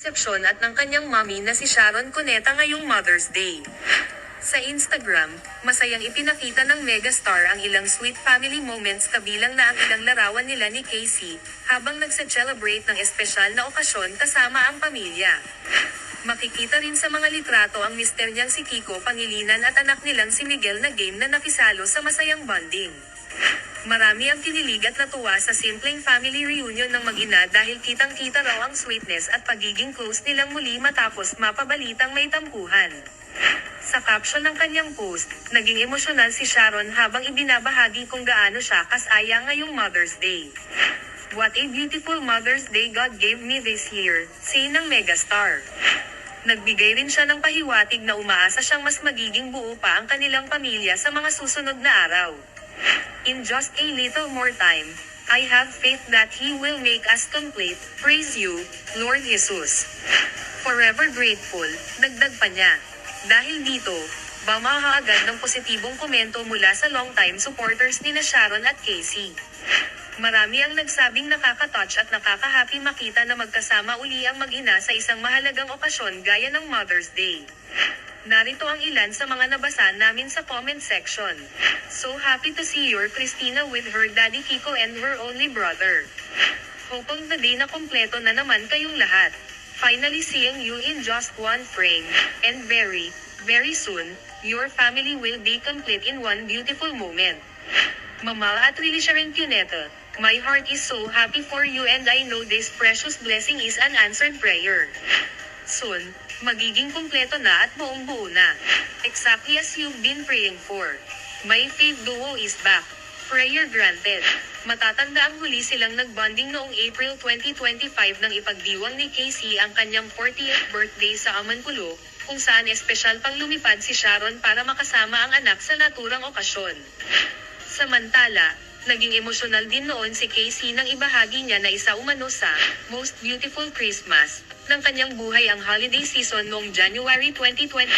Resepsyon at ng kanyang mommy na si Sharon Cuneta ngayong Mother's Day. Sa Instagram, masayang ipinakita ng megastar ang ilang sweet family moments kabilang na ang ilang larawan nila ni Casey, habang nagse-celebrate ng espesyal na okasyon kasama ang pamilya. Makikita rin sa mga litrato ang mister niyang si Kiko Pangilinan at anak nilang si Miguel na game na nakisalo sa masayang bonding. Marami ang kinilig at natuwa sa simpleng family reunion ng mag-ina dahil kitang-kita raw ang sweetness at pagiging close nilang muli matapos mapabalitang may tampuhan. Sa caption ng kanyang post, naging emosyonal si Sharon habang ibinabahagi kung gaano siya kasaya ngayong Mother's Day. "What a beautiful Mother's Day God gave me this year," say ng megastar. Nagbigay rin siya ng pahiwatig na umaasa siyang mas magiging buo pa ang kanilang pamilya sa mga susunod na araw. "In just a little more time, I have faith that He will make us complete. Praise you, Lord Jesus. Forever grateful," dagdag pa niya. Dahil dito, bamaha agad ng positibong komento mula sa longtime supporters ni Sharon at Casey. Marami ang nagsabing nakaka-touch at nakaka-happy makita na magkasama uli ang mag-ina sa isang mahalagang okasyon gaya ng Mother's Day. Narito ang ilan sa mga nabasa namin sa comment section. "So happy to see your Christina with her daddy Kiko and her only brother. Hoping the day na kompleto na naman kayong lahat. Finally seeing you in just one frame, and very, very soon, your family will be complete in one beautiful moment. Mama at really Sharon Cuneta, my heart is so happy for you and I know this precious blessing is an answered prayer. Soon, magiging kumpleto na at buong buo na. Exactly as you've been praying for. My fave duo is back. Prayer granted." Matatanda ang huli silang nagbonding noong April 2025 nang ipagdiwang ni Casey ang kanyang 40th birthday sa Amanpulo, kung saan espesyal pang lumipad si Sharon para makasama ang anak sa naturang okasyon. Samantala, naging emosyonal din noon si Casey nang ibahagi niya na isa umano sa most beautiful Christmas ng kanyang buhay ang holiday season noong January 2025.